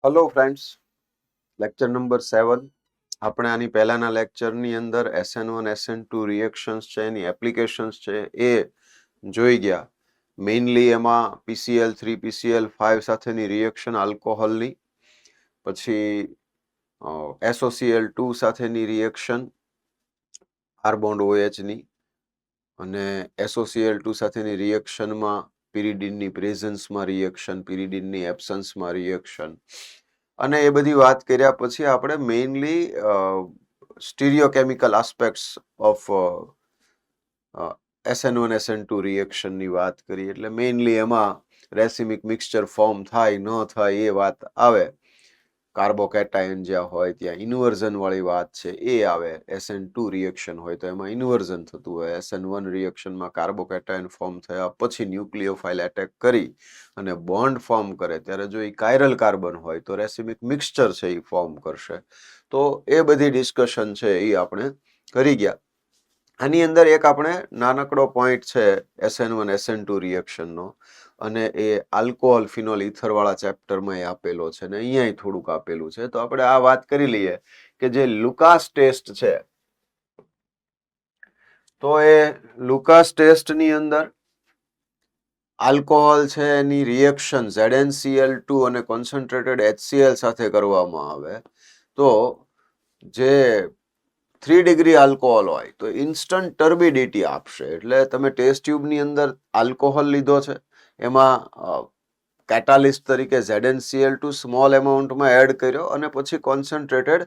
Hello friends, lecture number 7. આપણે આની પહેલાના લેક્ચરની અંદર SN1 SN2 રિએક્શન્સ છે, એની એપ્લિકેશન્સ છે એ જોઈ ગયા. મેઇનલી એમાં PCl3 PCl5 સાથેની રિએક્શન આલ્કોહોલની, પછી SOCl2 સાથેની રિએક્શન R બોન્ડ OH ની, અને SOCl2 સાથેની રિએક્શનમાં પિરિડિનની પ્રેઝન્સમાં રિએક્શન, પિરિડિનની એબ્સન્સમાં રિએક્શન, અને એ બધી વાત કર્યા પછી આપણે mainly stereochemical aspects of SN1 SN2 રિએક્શનની વાત કરી. એટલે મેઇનલી એમાં રેસિમિક મિક્સચર ફોર્મ થાય ન થાય એ વાત આવે, કાર્બોકેટાયન જ્યાં હોય ત્યાં ઇન્વર્ઝન વાળી વાત છે એ આવે. SN2 રિએક્શન હોય તો એમાં ઇન્વર્ઝન થતું હોય. SN1 રિએક્શનમાં કાર્બોકેટાયન ફોર્મ થયા પછી ન્યુક્લિયોફાઇલ એટેક કરી અને બોન્ડ ફોર્મ કરે ત્યારે જો એ કાયરલ કાર્બન હોય તો રેસિમિક મિક્સચર છે એ ફોર્મ કરશે. તો એ બધી ડિસ્કશન છે એ આપણે કરી ગયા. આની અંદર એક આપણે નાનકડો પોઈન્ટ છે SN1 SN2 રિએક્શનનો, અને એ આલ્કોહોલ ફિનોલ ઇથર વાળા ચેપ્ટરમાં એ આપેલો છે ને અહીંયા થોડુંક આપેલું છે. તો આપણે આ વાત કરી લઈએ કે જે લુકાસ ટેસ્ટ છે, તો એ લુકાસ ટેસ્ટની અંદર આલ્કોહોલ છે એની રિએક્શન ZnCl2 અને કોન્સન્ટ્રેટેડ HCl સાથે કરવામાં આવે તો જે 3 ડિગ્રી આલ્કોહોલ હોય તો ઇન્સ્ટન્ટ ટર્બિડિટી આપશે. એટલે તમે ટેસ્ટ ટ્યુબની અંદર આલ્કોહોલ લીધો છે, એમાં કેટાલિસ્ટ તરીકે ZnCl2 સ્મોલ એમાઉન્ટમાં એડ કર્યો અને પછી કોન્સન્ટ્રેટેડ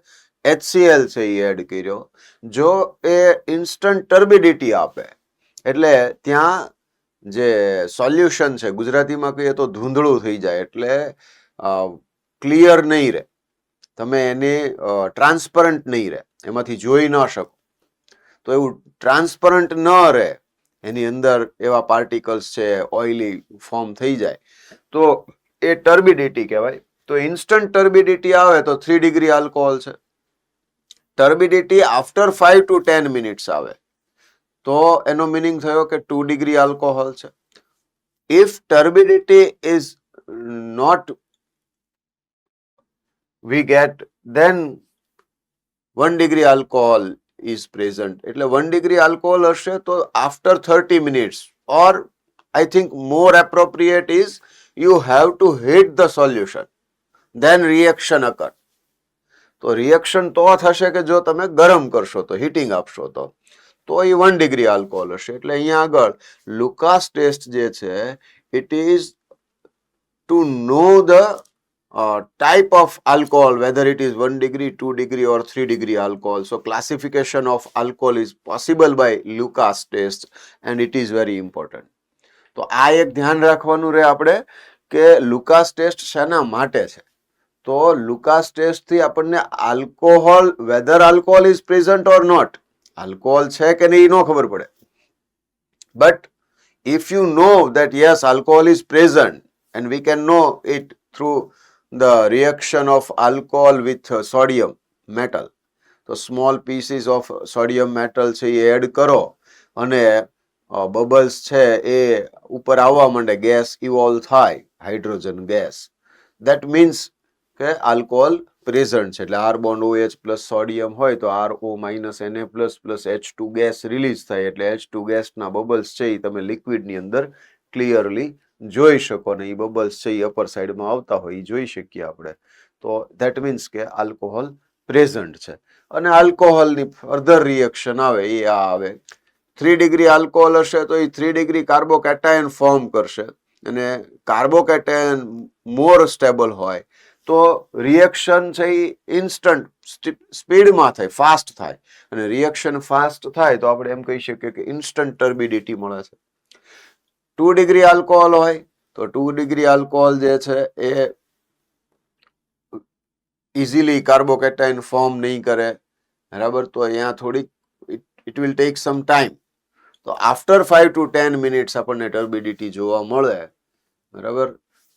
HCl છે એ એડ કર્યો. જો એ ઇન્સ્ટન્ટ ટર્બિડિટી આપે એટલે ત્યાં જે સોલ્યુશન છે, ગુજરાતીમાં કહીએ તો ધૂંધળું થઈ જાય, એટલે ક્લિયર નહીં રહે, તમે એને ટ્રાન્સપરન્ટ નહીં રહે, એમાંથી જોઈ ન શકો. તો એવું ટ્રાન્સપરન્ટ ન રહે, એની અંદર એવા પાર્ટિકલ્સ છે ઓઇલી ફોર્મ થઈ જાય તો એ ટર્બિડિટી કહેવાય. તો ઇન્સ્ટન્ટ ટર્બિડિટી આવે તો 3 ડિગ્રી આલ્કોહોલ છે. ટર્બિડિટી આફ્ટર 5 to 10 મિનિટ્સ આવે તો એનો મિનિંગ થયો કે 2 ડિગ્રી આલ્કોહોલ છે. If turbidity is not we get, then 1 degree alcohol is present. એટલે 1 degree alcohol હશે તો after 30 minutes, or I think more appropriate is you have to heat the solution, then reaction occur. તો reaction તો થશે કે જો તમે ગરમ કરશો તો, હીટિંગ આપશો તો એ 1 ડિગ્રી આલ્કોહોલ હશે. એટલે અહીંયા આગળ લુકાસ ટેસ્ટ જે છે, it is to know the type of alcohol, whether it is 1 degree, 2 degree or 3 degree alcohol. So classification of alcohol is possible by Lucas test and it is very important. તો આ એક ધ્યાન રાખવાનું રહે આપણે કે લુકાસ ટેસ્ટ શેના માટે છે. તો લુકાસ ટેસ્ટ થી આપણને alcohol, whether alcohol is present or not, alcohol છે કે નહીં નો ખબર પડે. But if you know that yes, alcohol is present, and we can know it through the reaction of alcohol with sodium metal. તો small pieces of sodium metal છે એ add કરો અને બબલ્સ છે એ ઉપર આવવા માંડે, ગેસ ઇવોલ્વ થાય, hydrogen gas. That means કે આલ્કોહોલ પ્રેઝન્ટ છે. એટલે R bond OH plus sodium હોય તો RO minus Na plus plus H2 gas release થાય. એટલે H2 ગેસના બબલ્સ છે એ તમે લિક્વિડની અંદર ક્લિયરલી જોઈ શકો ને એ બબલ્સ છે એ અપર સાઈડમાં આવતા હોય એ જોઈ શકીએ આપણે. તો ધેટ મીન્સ કે આલ્કોહોલ પ્રેઝન્ટ છે. અને આલ્કોહોલની ફર્ધર રિએક્શન આવે એ આ આવે. 3 ડિગ્રી આલ્કોહોલ હશે તો એ 3 ડિગ્રી કાર્બોકેટાયન ફોર્મ કરશે, અને કાર્બોકેટાયન મોર સ્ટેબલ હોય તો રિએક્શન છે એ ઇન્સ્ટન્ટ સ્પીડમાં થાય, ફાસ્ટ થાય. અને રિએક્શન ફાસ્ટ થાય તો આપણે એમ કહી શકીએ કે ઇન્સ્ટન્ટ ટર્બિડિટી મળે છે. 2 ડિગ્રી આલ્કોહોલ હોય તો 2 ડિગ્રી આલ્કોહોલ જે છે એ ઇઝીલી કાર્બોકેટાયન ફોર્મ નહીં કરે, બરાબર. તો અહીંયા થોડીક it will take some time. તો આફ્ટર 5 to 10 મિનિટ્સ આપણને ટર્બિડિટી જોવા મળે, બરાબર.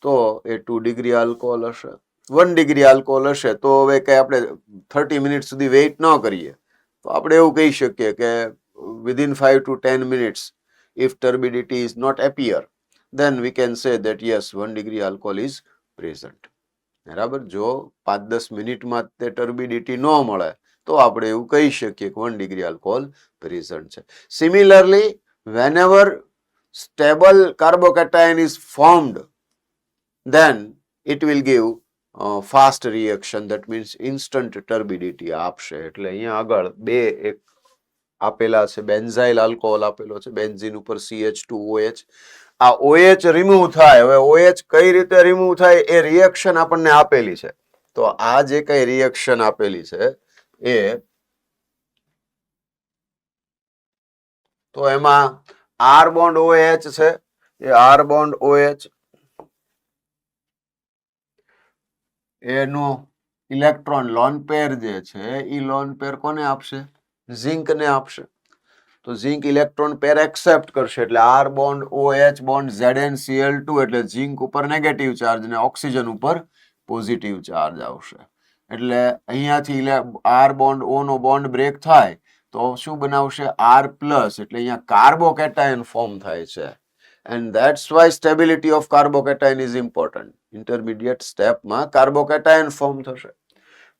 તો એ 2 ડિગ્રી આલ્કોહોલ હશે. 1 ડિગ્રી આલ્કોહોલ હશે તો હવે કઈ આપણે 30 મિનિટ સુધી વેઇટ ન કરીએ, તો આપણે એવું કહી શકીએ કે within 5 to 10 minutes, if turbidity is not appear, then we can say that yes, 1 degree alcohol is present. બરાબર. જો 5-10 મિનિટમાં તે ટર્બિડિટી ન મળે તો આપણે એવું કહી શકીએ કે 1 ડિગ્રી આલ્કોહોલ પ્રેઝન્ટ છે. Similarly whenever stable carbocation is formed, then it will give fast reaction, that means instant turbidity આપશે. એટલે અહીંયા આગળ બે એક આપેલા છે, બેન્ઝાઇલ આલ્કોહોલ આપેલો છે, બેન્ઝીન ઉપર CH2OH. આ OH રિમૂવ થાય. હવે OH કઈ રીતે રિમૂવ થાય એ રિએક્શન આપણને આપેલી છે. તો આ જે કઈ રિએક્શન આપેલી છે એ, તો એમાં R બોન્ડ OH છે, એ R બોન્ડ OH એનો ઇલેક્ટ્રોન લોન પેર જે છે એ લોન પેર કોને આપશે? ઝિંક ને આપશે. તો ઝિંક ઇલેક્ટ્રોન પેર એક્સેપ્ટ કરશે એટલે R bond OH bond ZnCl2 એટલે ઝિંક ઉપર નેગેટિવ ચાર્જ ને ઓક્સિજન ઉપર પોઝિટિવ ચાર્જ આવશે. એટલે અહીંયાથી R બોન્ડ O નો બોન્ડ બ્રેક થાય તો શું બનાવશે? R plus. એટલે અહીંયા કાર્બોકેટાયન ફોર્મ થાય છે. And that's why stability of carbocation is important. Intermediate સ્ટેપમાં કાર્બોકેટાયન ફોર્મ થશે.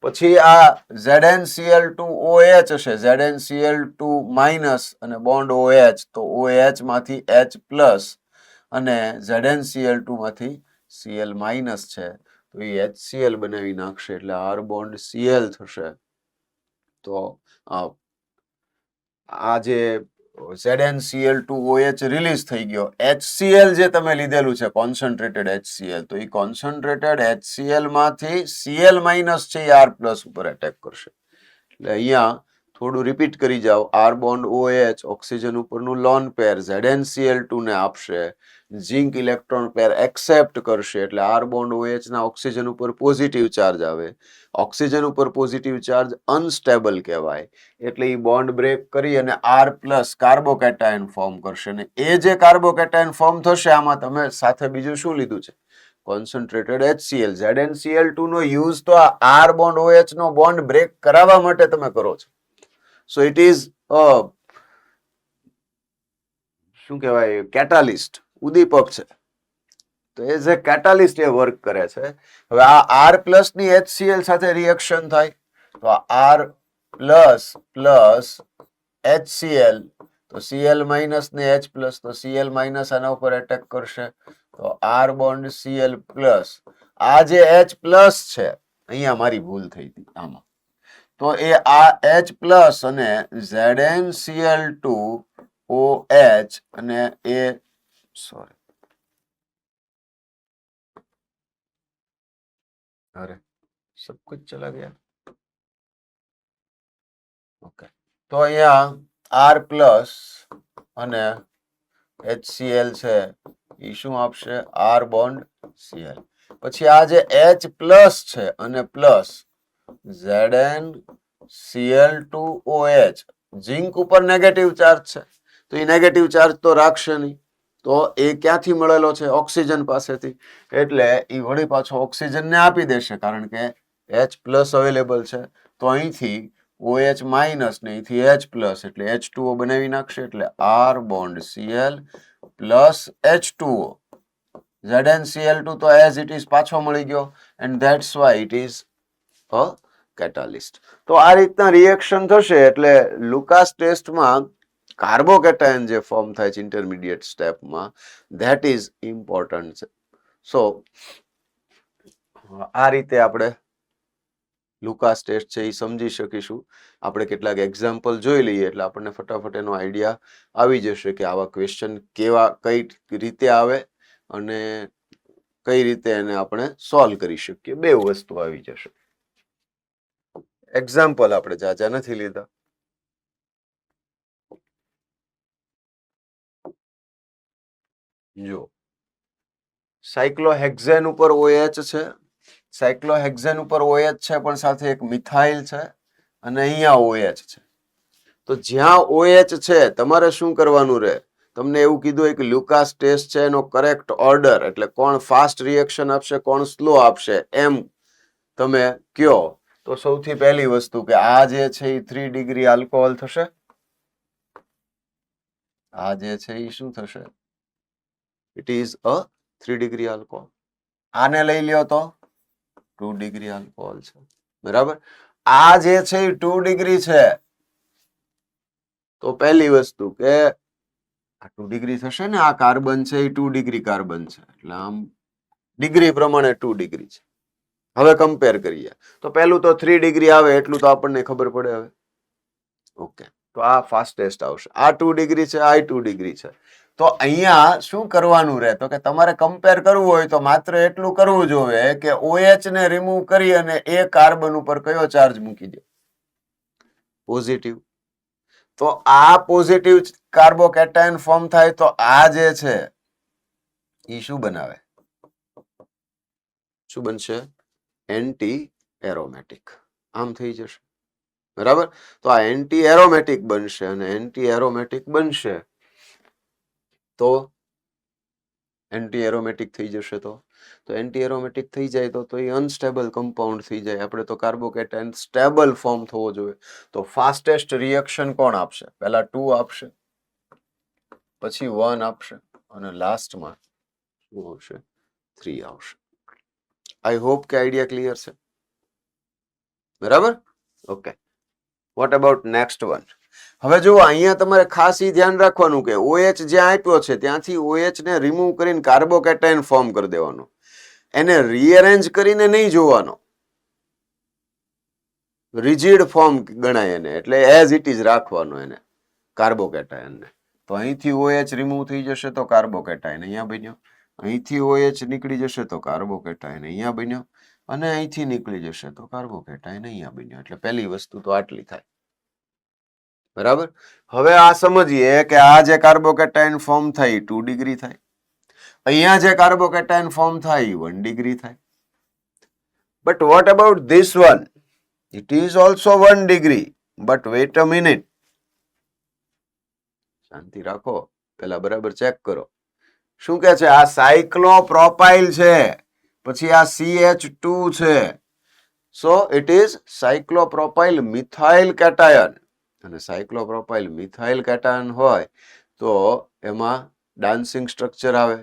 પછી આ ZnCl2OH હશે, ZnCl2 માઇનસ અને બોન્ડ OH, તો OH માંથી H પ્લસ અને ZnCl2 માંથી Cl માઇનસ છે, તો એ HCl બનાવી નાખશે એટલે R બોન્ડ Cl થશે. તો આ જે ZnCl2OH રિલીઝ થઈ ગયો, HCl જે તમે લીધેલું છે કોન્સન્ટ્રેટેડ HCl, તો એ કોન્સન્ટ્રેટેડ HCl માંથી Cl માઇનસ છે એ R પ્લસ ઉપર એટેક કરશે. એટલે અહીંયા થોડું રિપીટ કરી જાઓ. R બોન્ડ OH ઓક્સિજન ઉપરનું લોન પેર ZnCl2 ને આપશે, ઝિંક ઇલેક્ટ્રોન પેર એક્સેપ્ટ કરશે એટલે R બોન્ડ OH ના ઓક્સિજન ઉપર પોઝિટિવ ચાર્જ આવે. ઓક્સિજન ઉપર પોઝિટિવ ચાર્જ અનસ્ટેબલ કહેવાય. એટલે એ બોન્ડ બ્રેક કરી અને R પ્લસ કાર્બોકેટાયન ફોર્મ કરશે. અને એ જે કાર્બોકેટાયન ફોર્મ થશે આમાં તમે સાથે બીજું શું લીધું છે? Concentrated HCl. ZnCl2 નો યુઝ તો આ R બોન્ડ OH નો બોન્ડ બ્રેક કરાવવા માટે તમે કરો છો. સો ઇટ ઇઝ શું કહેવાય, કેટાલિસ્ટ, ઉદ્દીપક છે. તો as a catalyst A work કરે છે. હવે આ R પ્લસ ની HCl સાથે રિએક્શન થાય તો આ R પ્લસ પ્લસ HCl, તો Cl માઇનસ ને H પ્લસ, તો Cl માઇનસ આના ઉપર એટેક કરશે તો R બોન્ડ Cl પ્લસ. આ જે H પ્લસ છે, અહીંયા મારી ભૂલ થઈ હતી આમાં, તો એ આ H પ્લસ અને ZnCl2OH અને એ સોરી अरे सब कुछ चला गया. ઓકે, તો અહીંયા R પ્લસ અને HCl છે એ શું આપશે? R bond Cl. પછી આ જે H પ્લસ છે અને પ્લસ ZnCl2OH, ઝિંક ઉપર નેગેટિવ ચાર્જ છે, તો એ નેગેટિવ ચાર્જ તો રાખશે નહીં. તો એ ક્યાંથી મળેલો છે? ઓક્સિજન પાસેથી. એટલે એ વળી પાછો ઓક્સિજનને આપી દેશે કારણ કે H પ્લસ અવેલેબલ છે. તો અહીંથી OH માઇનસ ને અહીંથી H પ્લસ એટલે H2O બનાવી નાખશે એટલે R bond Cl plus H2O. ZnCl2 તો એઝ ઇટ ઇઝ પાછો મળી ગયો and that's why it is a catalyst. તો આ રીતના રિએક્શન થશે. એટલે લુકાસ ટેસ્ટમાં કાર્બોકેટાયન જે ફોર્મ થાય છે ઇન્ટરમીડિયેટ સ્ટેપમાં, ધેટ ઇઝ ઇમ્પોર્ટન્ટ છે. સો આ રીતે આપણે લુકાસ ટેસ્ટ છે એ સમજી શકીશું. આપણે કેટલાક એક્ઝામ્પલ જોઈ લઈએ એટલે આપણને ફટાફટ એનો આઈડિયા આવી જશે કે આવા ક્વેશ્ચન કેવા કઈ રીતે આવે અને કઈ રીતે એને આપણે સોલ્વ કરી શકીએ. બે વસ્તુ આવી જશે. એક્ઝામ્પલ આપણે જાજા નથી લીધા. જો સાયક્લોહેક્ઝેન ઉપર OH છે, સાયક્લોહેક્ઝેન ઉપર OH છે પણ સાથે એક મિથાઇલ છે અને અહીંયા OH છે. તો જ્યાં OH છે તમારે શું કરવાનું રહે? તમને એવું કીધું હોય કે લુકાસ ટેસ્ટ છે એનો કરેક્ટ ઓર્ડર, એટલે કોણ ફાસ્ટ રિએક્શન આપશે કોણ સ્લો આપશે એમ તમે કયો. તો સૌથી પહેલી વસ્તુ કે આ જે છે એ 3 ડિગ્રી આલ્કોહોલ થશે. આ જે છે એ શું થશે? It is a 3 degree alcohol. આને લઈ લ્યો તો 2 ડિગ્રી આલ્કોહોલ છે. બરાબર, આ જે છે એ 2 ડિગ્રી છે. તો પહેલી વસ્તુ કે આ 2 ડિગ્રી થશે ને, આ કાર્બન છે એ 2 ડિગ્રી કાર્બન છે, એટલે આમ ડિગ્રી પ્રમાણે 2 ડિગ્રી છે. હવે કમ્પેર કરીએ તો પહેલું તો 3 ડિગ્રી આવે એટલું તો આપણને ખબર પડે. હવે ઓકે, તો આ ફાસ્ટેસ્ટ આવશે. આ 2 ડિગ્રી છે, આ 2 ડિગ્રી છે. તો અહીંયા શું કરવાનું રહે, તો કે તમારે કમ્પેર કરવું હોય તો માત્ર એટલું કરવું જોઈએ કે OH ને રિમૂવ કરી અને એ કાર્બન ઉપર કયો ચાર્જ મૂકી દો, પોઝિટિવ. તો આ પોઝિટિવ કાર્બોકેટાયન ફોર્મ થાય તો આ જે છે એ શું બનાવે, શું બનશે? Anti aromatic. આમ થઈ જશે. બરાબર, તો આ એન્ટી એરોમેટિક બનશે, અને એન્ટી એરોમેટિક બનશે તો એન્ટી એરોમેટિક થઈ જશે. તો એન્ટી એરોમેટિક થઈ જાય તો એ અનસ્ટેબલ કમ્પાઉન્ડ થઈ જાય. આપણે તો કાર્બોકેટાયન સ્ટેબલ ફોર્મ થવો જોઈએ. તો ફાસ્ટેસ્ટ રિએક્શન કોણ આપશે? પહેલા 2 આપશે, પછી 1 આપશે, અને લાસ્ટમાં શું આવશે? 3 આવશે. આઈ હોપ કે આઈડિયા ક્લિયર છે. બરાબર, okay. What about next one? હવે જુઓ, અહીંયા તમારે ખાસ ઈ ધ્યાન રાખવાનું કે OH જ્યાં આપ્યો છે ત્યાંથી OH ને રિમૂવ કરીને કાર્બોકેટાયન ફોર્મ કરી દેવાનો. એને રીઅરેન્જ કરીને નહીં જોવાનો, રિજિડ ફોર્મ ગણાય એને, એટલે એઝ ઇટ ઇઝ રાખવાનો એને કાર્બોકેટાયનને. તો અહીંથી OH રિમૂવ થઈ જશે તો કાર્બોકેટાયન અહીંયા બન્યો, અહીંથી OH નીકળી જશે તો કાર્બોકેટાયન અહીંયા બન્યો, અને અહીંથી નીકળી જશે તો કાર્બોકેટાયન અહીંયા બન્યો. એટલે પહેલી વસ્તુ તો આટલી થાય. બરાબર, હવે આ સમજીએ કે આ જે કાર્બોકેટાયન ફોર્મ થાય 2 ડિગ્રી થાય, અહીંયા જે કાર્બોકેટાયન ફોર્મ થાય 1 ડિગ્રી થાય. But what about this one? It is also 1 degree. But wait a minute, શાંતિ રાખો, પેલા બરાબર ચેક કરો. શું કે છે? આ સાયક્લોપ્રોપાઇલ છે, પછી આ CH2 છે. So it is સાયક્લોપ્રોપાઇલ methyl cation. અને સાયક્લોપ્રોપાઇલ મિથાઇલ કેટાયન હોય તો એમાં ડાન્સિંગ સ્ટ્રક્ચર આવે,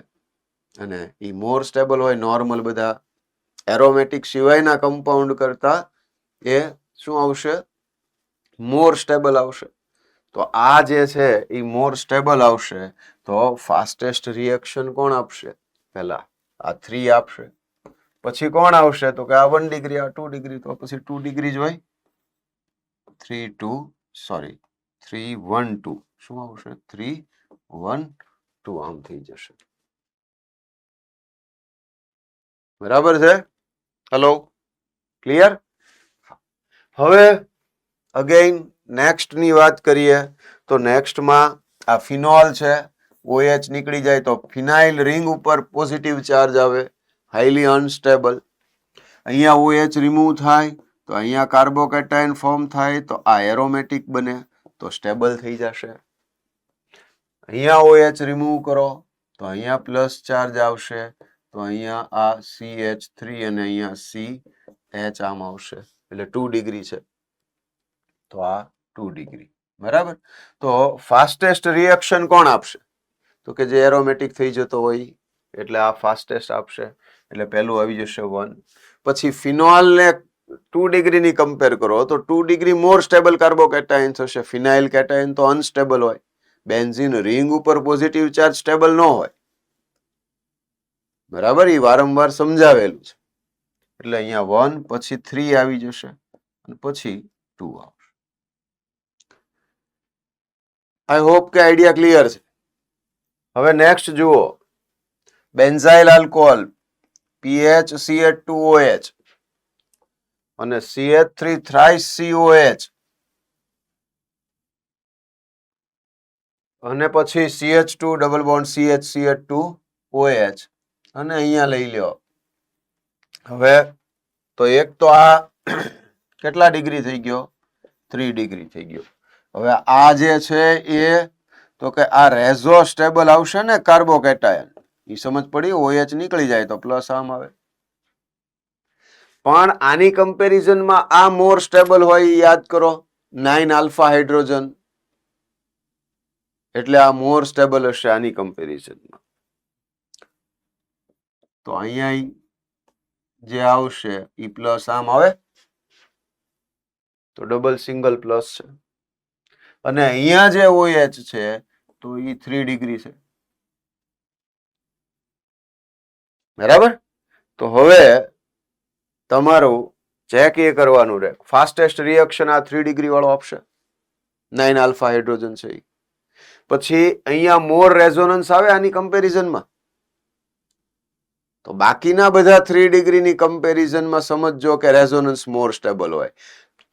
અને એ મોર સ્ટેબલ હોય. નોર્મલ બધા એરોમેટિક સિવાયના કમ્પાઉન્ડ કરતા એ શું આવશે? મોર સ્ટેબલ આવશે. તો આ જે છે એ મોર સ્ટેબલ આવશે. તો ફાસ્ટેસ્ટ રિએક્શન કોણ આપશે? પહેલા આ 3 આપશે, પછી કોણ આવશે? તો કે આ 1 ડિગ્રી, આ 2 ડિગ્રી. તો પછી 2 ડિગ્રી જ હોય. 3 1 2 શું આવશે? 3 1 2 આમ થઈ જશે. બરાબર છે? Hello, clear? હવે અગેન નેક્સ્ટ ની વાત કરીએ તો નેક્સ્ટમાં આ ફિનોલ છે. OH નીકળી જાય તો ફિનાઇલ રિંગ ઉપર પોઝિટિવ ચાર્જ આવે, હાઈલી અનસ્ટેબલ. અહીંયા OH રિમૂવ થાય તો અહીંયા કાર્બોકેટાયન ફોર્મ થાય, તો આ એરોમેટિક બને, તો સ્ટેબલ થઈ જશે. અહીંયા OH રિમૂવ કરો તો અહીંયા પ્લસ ચાર્જ આવશે, તો અહીંયા આ CH3 અને અહીંયા CH આમ આવશે, એટલે 2 ડિગ્રી છે. તો આ 2 ડિગ્રી. બરાબર, તો ફાસ્ટેસ્ટ રિએક્શન કોણ આપશે? તો કે જે એરોમેટિક થઈ જતો હોય, એટલે આ ફાસ્ટેસ્ટ આપશે. એટલે પહેલું આવી જશે 1. પછી ફિનોલ ને 2 ડિગ્રીની કમ્પેર કરો તો 2 ડિગ્રી મોર સ્ટેબલ કાર્બોકેટાયન થશે. ફિનાઇલ કેટાયન તો અનસ્ટેબલ હોય. બેન્ઝીન રિંગ ઉપર પોઝિટિવ ચાર્જ સ્ટેબલ ન હોય. બરાબર, એ વારંવાર સમજાવેલું છે. એટલે અહીંયા 1 પછી 3 આવી જશે, અને પછી 2 આવશે. આઈ હોપ કે આઈડિયા ક્લિયર છે. હવે નેક્સ્ટ જુઓ, બેન્ઝાઇલ આલ્કોહોલ PHCH2OH અને CH3 થ્રાઇસ COH, અને પછી CH2 ડબલ બોન્ડ CH2OH, અને અહીંયા લઈ લ્યો. હવે તો એક તો આ કેટલા ડિગ્રી થઈ ગયો? 3 ડિગ્રી થઈ ગયો. હવે આ જે છે એ તો કે આ રેઝો સ્ટેબલ આવશે ને કાર્બોકેટાયન, એ સમજ પડી? OH નીકળી જાય તો પ્લસ આમ આવે. પણ આની કમ્પેરિઝનમાં આ મોર સ્ટેબલ હોય, યાદ કરો, 9 આલ્ફા હાઇડ્રોજન, એટલે આ મોર સ્ટેબલ હશે આની કમ્પેરિઝનમાં. તો અહીંયા જે આવશે ઈ પ્લસ આમ આવે તો ડબલ સિંગલ પ્લસ છે અને અહીંયા જે OH છે તો ઈ 3 ડિગ્રી છે બરાબર તો હવે તમારું ચેક એ કરવાનું રહે ફાસ્ટેસ્ટ રિએક્શન આ 3 ડિગ્રી વાળો આપશે 9 આલ્ફા હાઇડ્રોજન છે પછી અહીંયા મોર રેઝોનન્સ આવે આની કમ્પેરિઝનમાં તો બાકીના બધા 3 ડિગ્રીની કમ્પેરિઝનમાં સમજજો કે રેઝોનન્સ મોર સ્ટેબલ હોય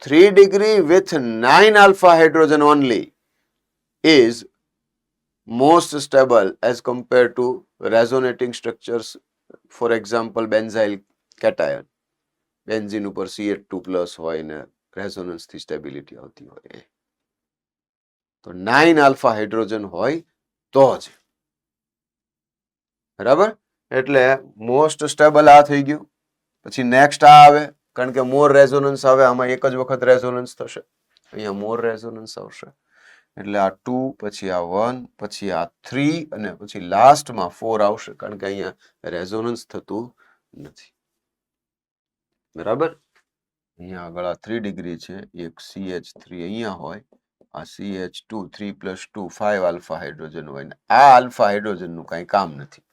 3 degree with 9 alpha hydrogen only is most stable as compared to resonating structures, for example benzyl cation benzene ઉપર CH2 પ્લસ હોય ને રેઝોનન્સ થી સ્ટેબિલિટી આવતી હોય તો 9 આલ્ફા હાઇડ્રોજન હોય તો જ બરાબર એટલે મોસ્ટ સ્ટેબલ આ થઈ ગયું પછી નેક્સ્ટ આ આવે કારણ કે મોર રેઝોનન્સ આવે આમાં એક જ વખત રેઝોનન્સ થશે અહીંયા મોર રેઝોનન્સ આવશે એટલે આ 2 પછી આ 1 પછી આ 3 અને પછી લાસ્ટમાં 4 આવશે કારણ કે અહીંયા રેઝોનન્સ થતું નથી બરાબર અહીંયા આગળ આ 3 ડિગ્રી છે એક CH3 અહીંયા હોય આ CH2 3 + 2 5 આલ્ફા હાઇડ્રોજન હોય ને આ આલ્ફા હાઇડ્રોજન નું કઈ કામ નથી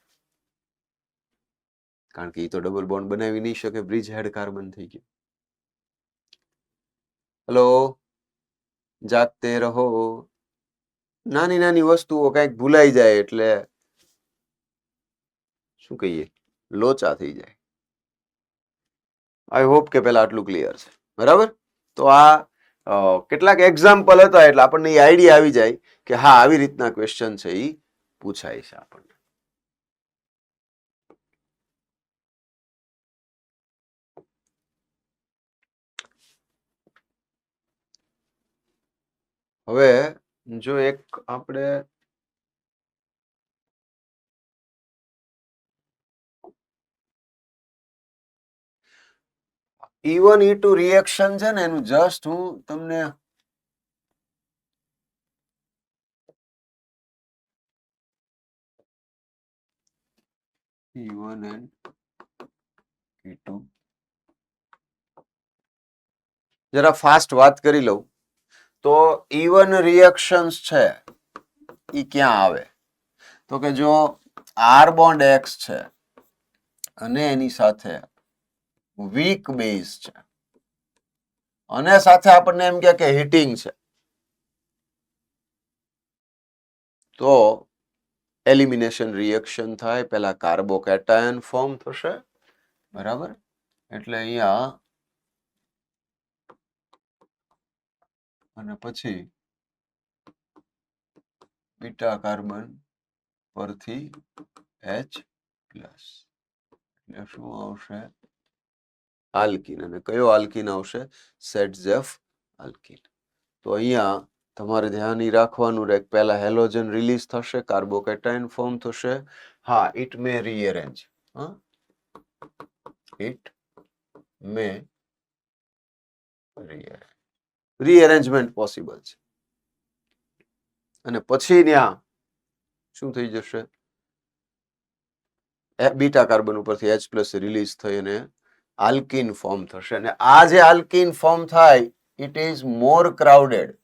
કારણ કે એ તો ડબલ બોન્ડ બનાવી નહીં શકે બ્રિજ હેડ કાર્બન થઈ ગયું હેલો જાગતે રહો નાની નાની વસ્તુઓ કઈક ભૂલાઈ જાય એટલે શું કહીએ લોચા થઈ જાય આઈ હોપ કે પેલા આટલું ક્લિયર છે બરાબર તો આ કેટલાક એક્ઝામ્પલ હતા એટલે આપણને એ આઈડિયા આવી જાય કે હા આવી રીતના ક્વેશ્ચન છે એ પૂછાય છે આપણને હવે જો એક આપણે E1 E2 રિએક્શન છે ને એનું જસ્ટ હું તમને E1 and E2 જરા ફાસ્ટ વાત કરી લઉં તો E1 રિએક્શન્સ છે ઈ ક્યાં આવે તો કે જો R બોન્ડ X છે અને એની સાથે વીક બેઝ છે અને સાથે આપણને એમ કે હીટિંગ છે તો એલિમિનેશન રિએક્શન થાય પહેલા કાર્બોકેટાયન ફોર્મ થશે બરાબર એટલે અહીંયા અને પછી બીટા કાર્બન પરથી H પ્લસ એટલે શું આવશે આલ્કીન અને કયો આલ્કીન આવશે સેટઝેફ આલ્કીન તો અહીંયા તમારે ધ્યાન રાખવાનું રહે પહેલા હેલોજન રિલીઝ થશે કાર્બોકેટાયન ફોર્મ થશે હા it may rearrange it may rearrangement possible છે અને પછી ત્યાં શું થઈ જશે બીટા કાર્બન ઉપરથી H પ્લસ રિલીઝ થઈ અને આલ્કીન ફોર્મ થશે અને આ જે આલ્કીન ફોર્મ થાય ઇટ ઇઝ મોર ક્રાઉડેડ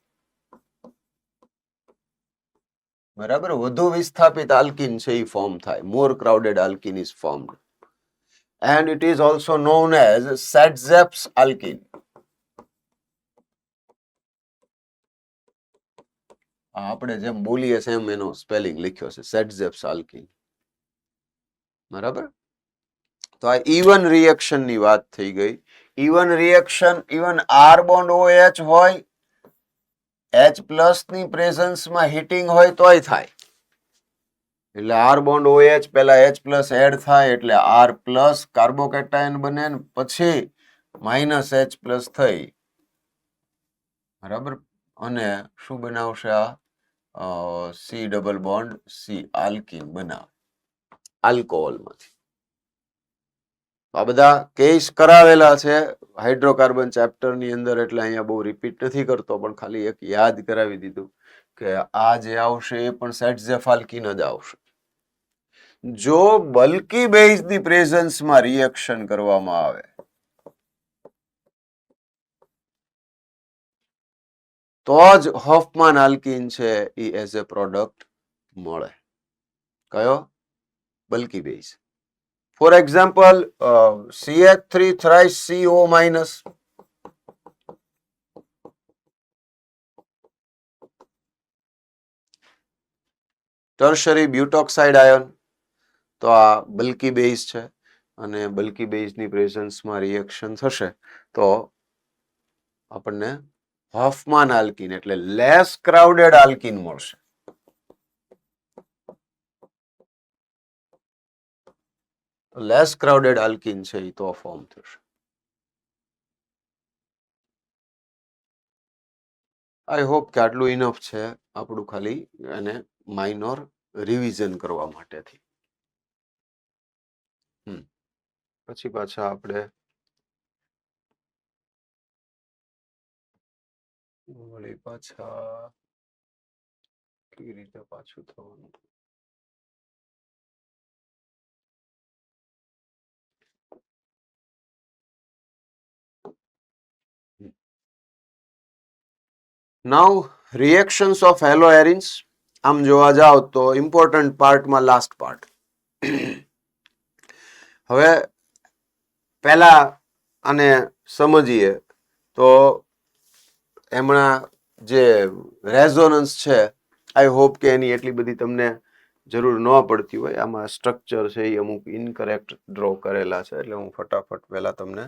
બરાબર વધુ વિસ્થાપિત આલ્કીન છે એ ફોર્મ થાય more crowded alkene is formed and it is also known as Saytzeff's alkene આપણે જેમ બોલીએ છે એમ એનો સ્પેલિંગ લખ્યો છે સેટઝેપ્સ આલ્કીન બરાબર તો આ E1 રિએક્શન ની વાત થઈ ગઈ E1 reaction even R bond OH હોય H પ્લસ ની પ્રેઝન્સ માં હીટિંગ હોય તોય થાય એટલે R બોન્ડ OH પહેલા H પ્લસ એડ થાય એટલે R પ્લસ કાર્બોકેટાયન બને ને પછી માઇનસ H પ્લસ થઈ બરાબર અને શું બનાવશે આ C double bond C alkene બનાવે આલ્કોહોલમાંથી આ બધા કેસ કરાવેલા છે હાઇડ્રોકાર્બન ચેપ્ટર ની અંદર એટલે અહીંયા બહુ રિપીટ નથી કરતો પણ ખાલી એક યાદ કરાવી દીધું કે આ જે આવશે એ પણ સેટઝેફ આલ્કીન જ આવશે જો બલ્કી બેઝની પ્રેઝન્સમાં રિએક્શન કરવામાં આવે તો જ હોફમાન આલ્કીન છે એ એઝ એ પ્રોડક્ટ મળે. કયો? Bulky base. For example CH3 thrice CO minus, tertiary butoxide ion, તો આ બલ્કી બેઝ છે અને બલ્કી બેઝની પ્રેઝન્સમાં રિએક્શન થશે તો આપણને હોફમાન આલ્કીન એટલે લેસ ક્રાઉડેડ આલ્કીન મળશે. લેસ ક્રાઉડેડ આલ્કીન છે એ તો ફોર્મ થશે. આઈ હોપ કે આટલું ઇનફ છે આપણું ખાલી એને માઇનોર રિવિઝન કરવા માટેથી. પછી પાછા આપણે વળી પાછા કેવી રીતે પાછું થવાનું? નાઉ રિએક્શન્સ ઓફ હેલોએરિન્સ. આમ જોવા જાવ તો ઇમ્પોર્ટન્ટ પાર્ટમાં લાસ્ટ પાર્ટ. હવે પહેલા આને સમજીએ તો એમના જે રેઝોનન્સ છે આઈ હોપ કે એની એટલી બધી તમને જરૂર ન પડતી હોય. આમાં સ્ટ્રક્ચર છે એ અમુક ઇનકરેક્ટ ડ્રો કરેલા છે એટલે હું ફટાફટ પહેલા તમને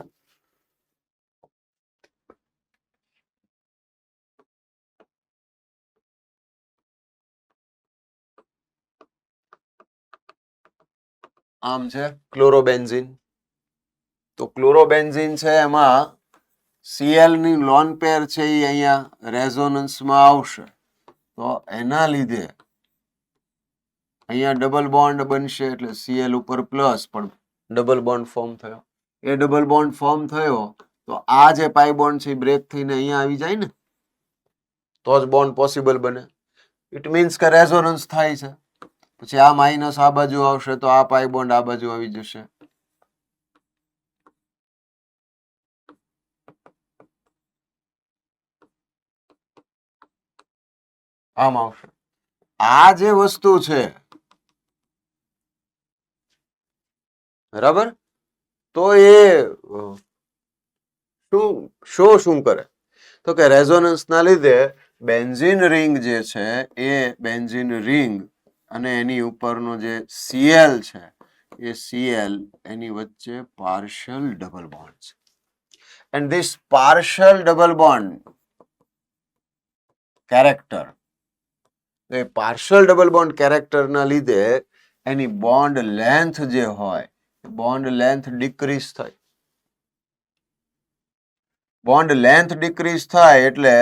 આમ છે ક્લોરોબેન્ઝિન. તો ક્લોરોબેન્ઝિન છે એમાં Cl ની લોન પેર છે એ અહીંયા રેઝોનન્સમાં આવશે તો એના લીધે અહીંયા ડબલ બોન્ડ બનશે એટલે Cl ઉપર પ્લસ પણ ડબલ બોન્ડ ફોર્મ થયો. એ ડબલ બોન્ડ ફોર્મ થયો તો આ જે પાઈ બોન્ડ છે બ્રેક થઈને અહીંયા આવી જાય ને તો જ બોન્ડ પોસિબલ બને. ઇટ મીન્સ કે રેઝોનન્સ થાય છે. પછી આ માઇનસ આ બાજુ આવશે તો આ પાઈ બોન્ડ આ બાજુ આવી જશે. આમ આવશે. આ જે વસ્તુ છે બરાબર, તો એ શું કરે તો કે રેઝોનન્સ ના લીધે બેન્ઝીન રિંગ જે છે એ બેન્ઝીન રિંગ અને એની ઉપરનો જે Cl છે એ Cl એની વચ્ચે પાર્શિયલ ડબલ બોન્ડ છે. And this partial double bond character, એ પાર્શિયલ ડબલ બોન્ડ કેરેક્ટરના લીધે એની બોન્ડ લેન્થ જે હોય બોન્ડ લેન્થ ડિક્રીઝ થાય. બોન્ડ લેન્થ ડિક્રીઝ થાય એટલે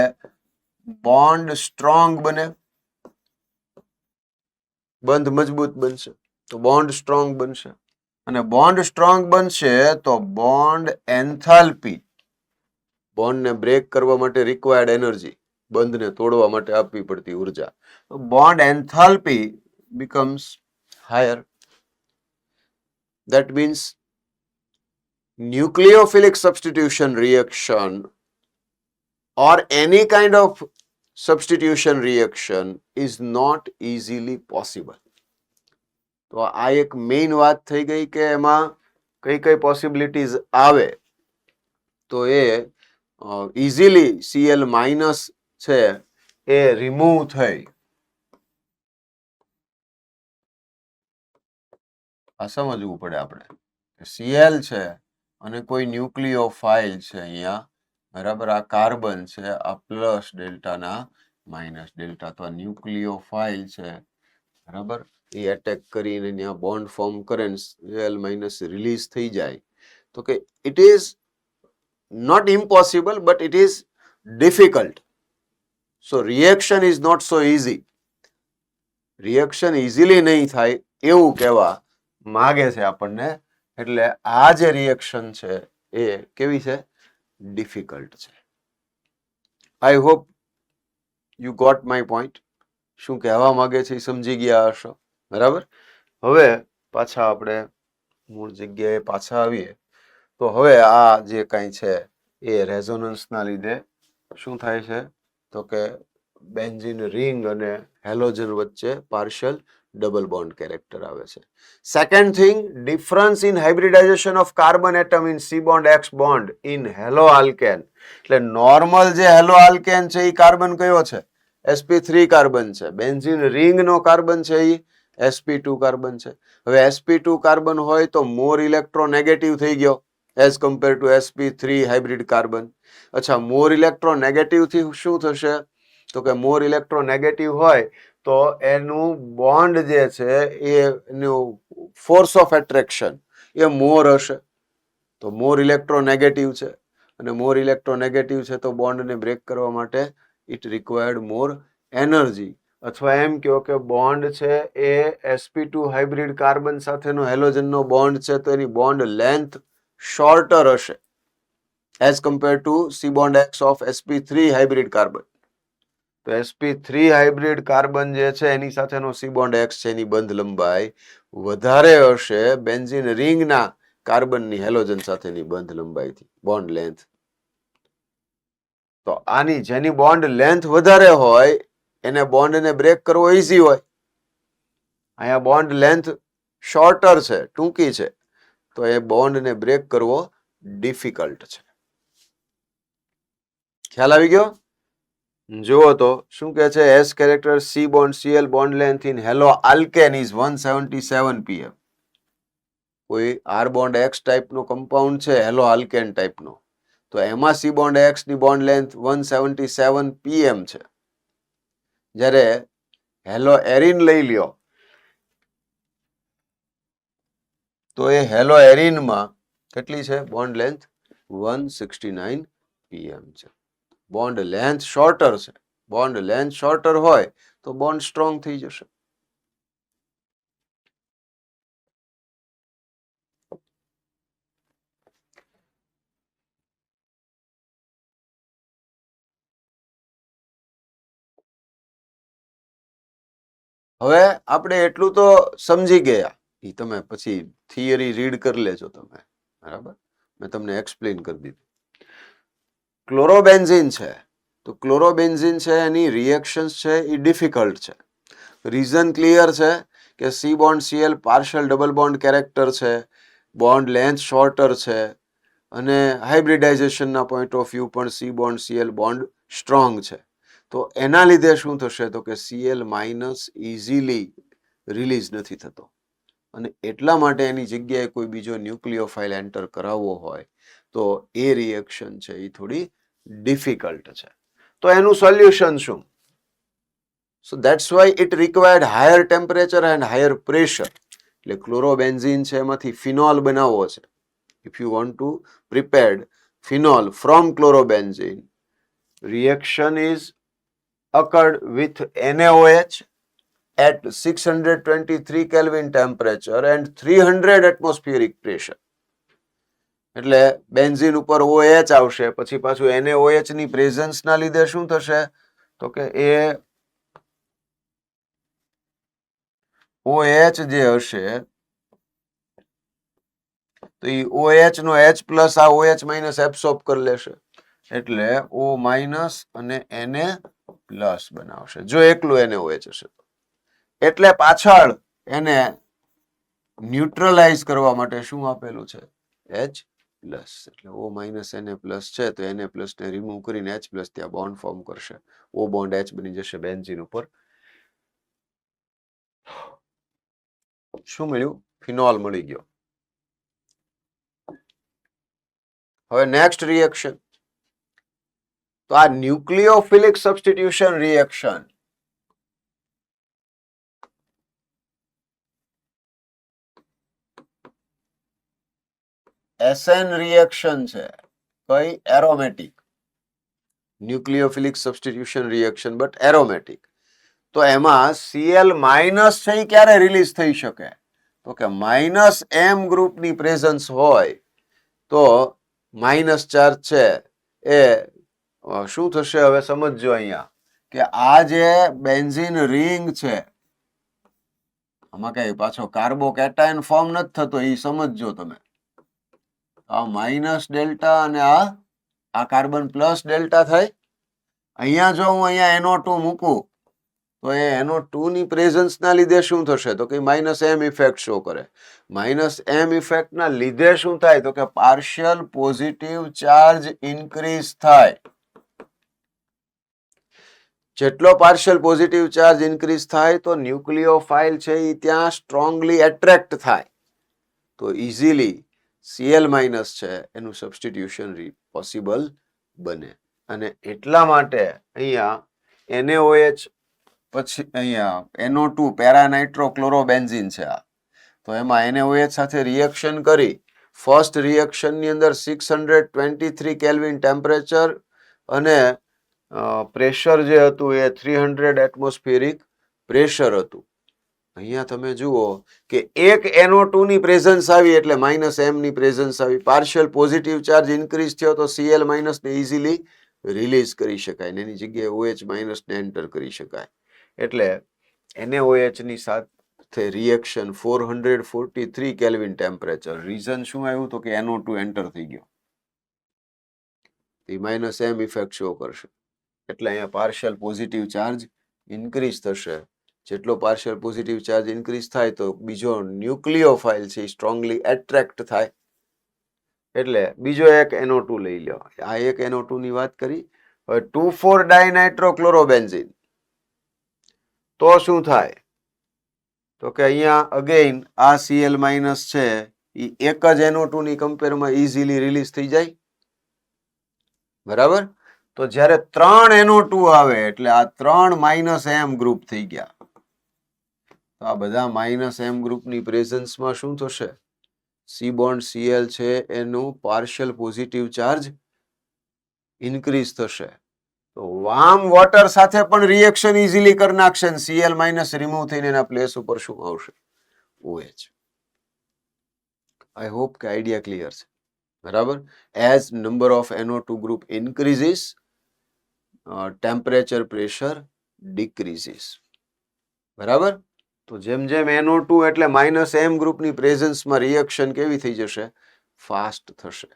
બોન્ડ સ્ટ્રોંગ બને, બંધ મજબૂત બનશે તો બોન્ડ સ્ટ્રોંગ બનશે. અને બોન્ડ સ્ટ્રોંગ બનશે તો બોન્ડ એન્થાલ્પી, બોન્ડને બ્રેક કરવા માટે રિક્વાયર્ડ એનર્જી, બંધને તોડવા માટે આપવી પડતી ઉર્જા, bond enthalpy becomes higher. That means nucleophilic substitution reaction or any kind of substitution reaction is not easily possible. તો આ એક મેઇન વાત થઈ ગઈ કે એમાં કઈ કઈ પોસિબિલિટીઝ આવે તો એ ઇઝીલી Cl માઇનસ છે એ રિમૂવ થઈ. આ સમજવું પડે આપણે. Cl છે અને કોઈ ન્યુક્લિયોફાઇલ છે અહીંયા બરાબર, આ કાર્બન છે આ પ્લસ ડેલ્ટાના માઇનસ ડેલ્ટા, તો આ ન્યુક્લિયોફાઇલ છે બરાબર, એ એટેક કરીને ત્યાં બોન્ડ ફોર્મ કરે Cl માઇનસ રિલીઝ થઈ જાય. તો કે it is not impossible but it is difficult. So reaction is not so easy. Reaction easily નહીં થાય એવું કહેવા માગે છે આપણને. એટલે આ જે રિએક્શન છે એ કેવી છે? ડિફિકલ્ટ છે. I hope you got my point. શું કહેવા માંગે છે એ સમજી ગયા હશો બરાબર. હવે પાછા આપણે મૂળ જગ્યાએ પાછા આવીએ તો હવે આ જે કંઈ છે એ રેઝોનન્સના લીધે શું થાય છે તો કે બેન્ઝીન રિંગ અને હેલોજન વચ્ચે પાર્શિયલ ડબલ બોન્ડ કેરેક્ટર આવે છે. Second thing, difference in hybridisation of carbon atom in C bond x bond in halo alkane. એટલે નોર્મલ જે હેલો આલ્કેન છે એ કાર્બન કયો છે? sp3 કાર્બન છે. બેન્ઝીન રિંગ નો કાર્બન છે એ sp2 કાર્બન છે. હવે sp2 કાર્બન હોય તો મોર ઇલેક્ટ્રોનેગેટિવ થઈ ગયો as compare to sp3 hybrid carbon. અચ્છા, મોર ઇલેક્ટ્રોનેગેટિવ થી શું થશે તો કે મોર ઇલેક્ટ્રોનેગેટિવ હોય તો એનું બોન્ડ જે છે એનું ફોર્સ ઓફ એટ્રેક્શન એ મોર હશે. તો મોર ઇલેક્ટ્રોનેગેટિવ છે અને મોર ઇલેક્ટ્રોનેગેટિવ છે તો બોન્ડને બ્રેક કરવા માટે ઇટ રિક્વાયર્ડ મોર એનર્જી. અથવા એમ કહો કે બોન્ડ છે એ sp2 હાઇબ્રિડ કાર્બન સાથેનો હેલોજનનો બોન્ડ છે તો એની બોન્ડ લેન્થ શોર્ટર હશે as compare to C bond x of sp3 hybrid carbon. તો sp3 હાઇબ્રિડ કાર્બન જે છે એની સાથેનો સી બોન્ડ એક્સ છે એની બંધ લંબાઈ વધારે હશે બેન્ઝીન રિંગના કાર્બનની હેલોજન સાથેની બંધ લંબાઈથી, બોન્ડ લેન્થ. તો આની જેની બોન્ડ લેન્થ વધારે હોય એને બોન્ડને બ્રેક કરવો ઈઝી હોય. અહીંયા બોન્ડ લેન્થ શોર્ટર છે, ટૂંકી છે, તો એ બોન્ડને બ્રેક કરવો ડિફિકલ્ટ છે. ખ્યાલ આવી ગયો? જુઓ તો શું કહે છે, S character C bond CL bond length in halo alkane is 177 pm. કોઈ આર બોન્ડ એક્સ ટાઈપનો કમ્પાઉન્ડ છે હેલો આલ્કેન ટાઈપનો, તો એમાં સી બોન્ડ એક્સ ની બોન્ડ લેન્થ 177 pm છે. જ્યારે હેલો એરિન લઈ લ્યો તો એ હેલો એરિનમાં કેટલી છે બોન્ડ લેન્થ? 169 pm છે. બોન્ડ લેન્થ શોર્ટર છે. બોન્ડ લેન્થ શોર્ટર હોય તો બોન્ડ સ્ટ્રોંગ થઈ જશે. હવે આપણે એટલું તો સમજી ગયા, એ તમે પછી થિયરી રીડ કરી લેજો તમે, બરાબર? મેં તમને એક્સપ્લેન કરી દીધું. ક્લોરોબેન્ઝીન છે તો ક્લોરોબેન્ઝીન છે એની રિએક્શન્સ છે એ ડિફિકલ્ટ છે. રીઝન ક્લિયર છે કે C bond CL partial double bond character છે, બોન્ડ લેન્થ શોર્ટર છે અને હાઇબ્રિડાઇઝેશનના પોઈન્ટ ઓફ વ્યૂ પણ C bond CL bond strong છે. તો એના લીધે શું થશે તો કે સીએલ માઇનસ ઇઝીલી રિલીઝ નથી થતો અને એટલા માટે એની જગ્યાએ કોઈ બીજો ન્યુક્લિયોફાઇલ એન્ટર કરાવવો હોય તો એ રિએક્શન છે એ થોડી ડિફિકલ્ટ છે. તો એનું સોલ્યુશન શું? So that's why it required higher temperature and higher pressure. એટલે ક્લોરોબેન્ઝીન છે એમાંથી ફિનોલ બનાવવો છે. If you want to prepare phenol from chlorobenzene, reaction is occurred with NaOH at 623 Kelvin temperature and 300 atmospheric pressure. એટલે benzene ઉપર OH આવશે, પછી પાછું NaOH ની પ્રેઝન્સ ના લીધે શું થશે તો કે એ OH જે હશે તો એ OH નો H પ્લસ આ OH માઇનસ એબ્સોર્બ કરી લેશે એટલે O માઇનસ અને Na પ્લસ બનાવશે જો એકલું NaOH હશે તો. એટલે પાછળ એને ન્યુટ્રલાઇઝ કરવા માટે શું આપેલું છે? H plus. એટલે O માઇનસ Na પ્લસ છે તો Na પ્લસ ને રિમૂવ કરીને H પ્લસ ત્યાં બોન્ડ ફોર્મ કરશે. O બોન્ડ H બની જશે બેન્ઝીન ઉપર. શું મળ્યું? ફિનોલ મળી ગયો. હવે નેક્સ્ટ રિએક્શન, તો આ nucleophilic substitution reaction SN reaction છે. કઈ? Aromatic nucleophilic substitution reaction but aromatic. તો એમાં Cl માઇનસ છે એ ક્યારે રિલીઝ થઈ શકે તો કે માઇનસ M ગ્રુપની પ્રેઝન્સ હોય તો માઇનસ ચાર્જ છે એ શું થશે હવે સમજજો અહીંયા કે આ જે બેન્ઝીન રિંગ છે આમાં કઈ પાછો કાર્બોકેટાયન ફોર્મ નથી થતો, એ સમજજો તમે. આ માઇનસ ડેલ્ટા અને આ કાર્બન પ્લસ ડેલ્ટા થાય. અહીંયા જો હું અહીંયા NO2 મૂકું તો એ NO2 ની પ્રેઝન્સ ના લીધે શું થશે તો કે માઇનસ એમ ઇફેક્ટ શો કરે. માઇનસ એમ ઇફેક્ટ ના લીધે શું થાય તો કે પાર્શિયલ પોઝિટિવ ચાર્જ ઇન્ક્રીઝ થાય. જેટલો પાર્શિયલ પોઝિટિવ ચાર્જ ઇન્ક્રીઝ થાય તો ન્યુક્લિયોફાઇલ છે એ ત્યાં સ્ટ્રોંગલી એટ્રેક્ટ થાય, તો ઇઝીલી Cl માઇનસ છે એનું સબસ્ટિટ્યુશન પોસિબલ બને. અને એટલા માટે અહીંયા NaOH પછી અહીંયા NO2 પેરાનાઇટ્રોક્લોરોબેન્ઝીન છે આ, તો એમાં NaOH સાથે રિએક્શન કરી ફર્સ્ટ રિએક્શન ની અંદર 623 કેલ્વિન ટેમ્પરેચર અને પ્રેશર જે હતું એ 300 એટમોસ્ફિયરિક પ્રેશર હતું. અહીંયા તમે જુઓ કે એક NO2 ની પ્રેઝન્સ આવી એટલે માઇનસ એમ ની પ્રેઝન્સ આવી. પાર્શિયલ પોઝિટિવ ચાર્જ ઇન્ક્રીઝ થયો તો Cl માઇનસ ને ઇઝીલી રિલીઝ કરી શકાય ને એની જગ્યાએ OH માઇનસ ને એન્ટર કરી શકાય. એટલે NaOH ની સાથે રિએક્શન 443 કેલ્વિન ટેમ્પરેચર. રીઝન શું આવ્યું તો કે NO2 એન્ટર થઈ ગયો, એ માઇનસ એમ ઇફેક્ટ શો કરશે. એટલે અહીંયા પાર્શિયલ પોઝિટિવ ચાર્જ ઇન્ક્રીઝ થશે. જેટલો પાર્શિયલ પોઝિટિવ ચાર્જ ઇન્ક્રીઝ થાય તો બીજો ન્યુક્લિયોફાઇલ છે સ્ટ્રોંગલી એટ્રેક્ટ થાય. એટલે બીજો એક NO2 લઈ લો. આ એક NO2 ની વાત કરી. હવે 2,4-ડાયનાઇટ્રોક્લોરોબેન્ઝીન તો શું થાય તો કે અહીંયા અગેઇન આ Cl માઇનસ છે એ એક જ NO2 ની કમ્પેરમાં ઇઝીલી રિલીઝ થઈ જાય. બરાબર. તો જ્યારે 3 NO2 આવે એટલે આ 3 માઇનસ એમ ગ્રુપ થઈ ગયા. તો આ બધા માઇનસ એમ ગ્રુપની પ્રેઝન્સમાં શું થશે C બોન્ડ Cl છે એનું પાર્શિયલ પોઝિટિવ ચાર્જ ઇન્ક્રીઝ થશે. તો વાર્મ વોટર સાથે પણ રિએક્શન ઇઝીલી કરી નાખશે. Cl માઇનસ રિમૂવ થઈને એના પ્લેસ ઉપર શું આવશે OH. આઈ હોપ કે આઈડિયા ક્લિયર છે. બરાબર. As number of NO2 group increases temperature pressure decreases. બરાબર. તો જેમ જેમ NO2 એટલે માઇનસ એમ ગ્રુપની પ્રેઝન્સમાં રિએક્શન કેવી થઈ જશે ફાસ્ટ થશે.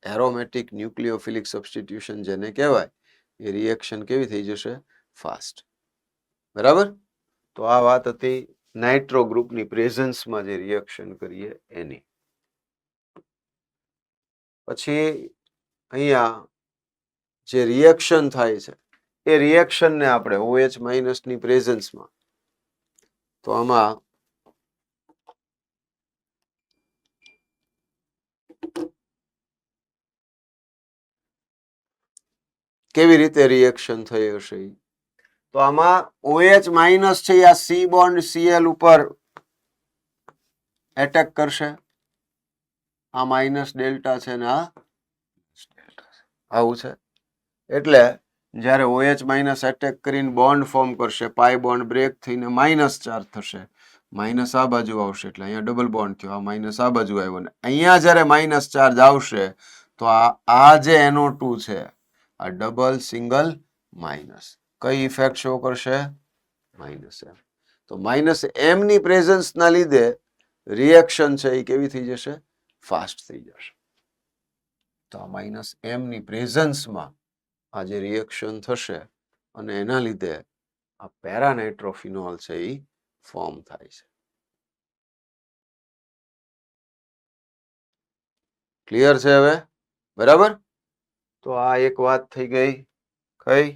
એરોમેટિક ન્યુક્લિયોફિલિક સબસ્ટિટ્યુશન જેને કહેવાય એ રિએક્શન કેવી થઈ જશે ફાસ્ટ. બરાબર. તો આ વાત હતી નાઇટ્રો ગ્રુપની પ્રેઝન્સમાં જે રિએક્શન કરીએ એની. પછી અહીંયા જે રિએક્શન થાય છે એ રિએક્શનને આપણે OH માઇનસ ની પ્રેઝન્સમાં તો આમાં કેવી રીતે રિએક્શન થઈ હશે તો આમાં OH માઇનસ છે આ C બોન્ડ Cl ઉપર એટેક કરશે. આ માઇનસ ડેલ્ટા છે ને આ આવું છે. એટલે જ્યારે OH માઇનસ એટેક કરીને બોન્ડ ફોર્મ કરશે પાઈ બોન્ડ બ્રેક થઈને માઇનસ ચાર્જ થશે. માઇનસ આ બાજુ આવશે એટલે અહીંયા ડબલ બોન્ડ થયો. આ માઇનસ આ બાજુ આવ્યો ને અહીંયા જ્યારે માઇનસ ચાર્જ આવશે તો આ જે NO2 છે આ ડબલ સિંગલ માઇનસ કઈ ઇફેક્ટ શો કરશે માઇનસ એમ. તો માઇનસ એમ ની પ્રેઝન્સ ના લીધે રિએક્શન છે એ કેવી થઈ જશે ફાસ્ટ થઈ જશે. તો આ માઇનસ એમ ની પ્રેઝન્સમાં આ જે રિએક્શન થશે અને એના લીધે આ પેરાનાઇટ્રોફિનોલ છે એ ફોર્મ થાય છે. ક્લિયર છે હવે? બરાબર. તો આ એક વાત થઈ ગઈ કઈ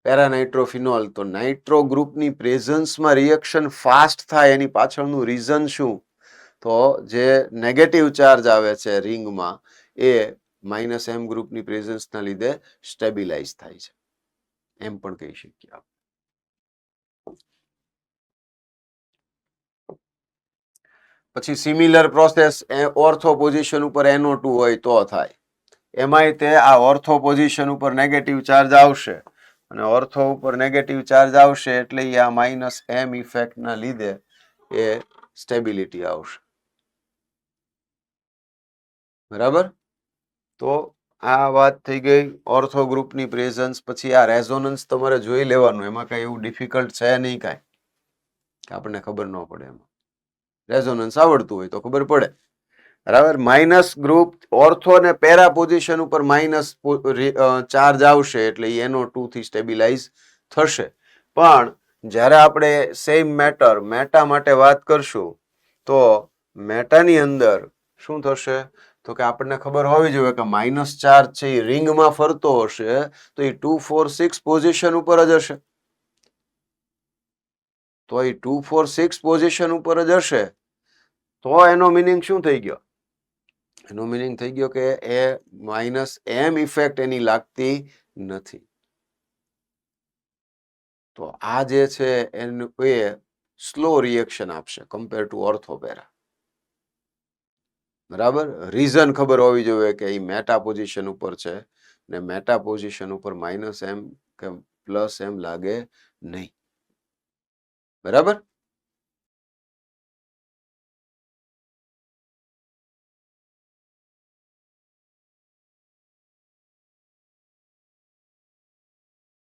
પેરાનાઇટ્રોફિનોલ. તો નાઇટ્રો ગ્રુપની પ્રેઝન્સમાં રિએક્શન ફાસ્ટ થાય એની પાછળનું રીઝન શું તો જે નેગેટિવ ચાર્જ આવે છે રિંગમાં એ માઇનસ એમ ગ્રુપની પ્રેઝન્સના લીધે સ્ટેબિલાઇઝ થાય છે એમ પણ કહી શકીએ આપણે. પછી સિમિલર પ્રોસેસ ઓર્થો પોઝિશન ઉપર NO2 હોય તો થાય. એમાંય તે આ ઓર્થો પોઝિશન ઉપર નેગેટિવ ચાર્જ આવશે અને ઓર્થો ઉપર નેગેટિવ ચાર્જ આવશે એટલે આ માઇનસ એમ ઇફેક્ટ ના લીધે એ સ્ટેબિલિટી આવશે. બરાબર. તો આ વાત થઈ ગઈ ઓર્થો ગ્રુપની પ્રેઝન્સ. પછી આ રેઝોનન્સ તમારે જોઈ લેવાનું, એમાં કઈ એવું ડિફિકલ્ટ છે નહીં કાંઈ. કે આપણને ખબર ન પડે એમાં. રેઝોનન્સ આવડતું હોય તો ખબર પડે. બરાબર. માઇનસ ગ્રુપ ઓર્થો અને પેરા પોઝિશન ઉપર માઇનસ ચાર્જ આવશે એટલે NO2 થી સ્ટેબિલાઇઝ થશે. પણ જ્યારે આપણે સેમ મેટા માટે વાત કરશું તો મેટાની અંદર શું થશે તો કે આપણને ખબર હોવી જોઈએ કે માઇનસ ચાર્જ છે એ રિંગમાં ફરતો હશે તો એ 2 4 6 પોઝિશન ઉપર જ હશે. તો એ 2 4 6 પોઝિશન ઉપર જ હશે તો એનો મિનિંગ શું થઈ ગયો? એનો મિનિંગ થઈ ગયો કે એ માઇનસ એમ ઇફેક્ટ એની લાગતી નથી. તો આ જે છે એનું એ સ્લો રિએક્શન આપશે કમ્પેર ટુ ઓર્થોપેરા. બરાબર. રીઝન ખબર હોવી જોઈએ કે એ મેટા પોઝિશન ઉપર છે ને મેટા પોઝિશન ઉપર માઇનસ એમ કે પ્લસ એમ લાગે નહીં. બરાબર.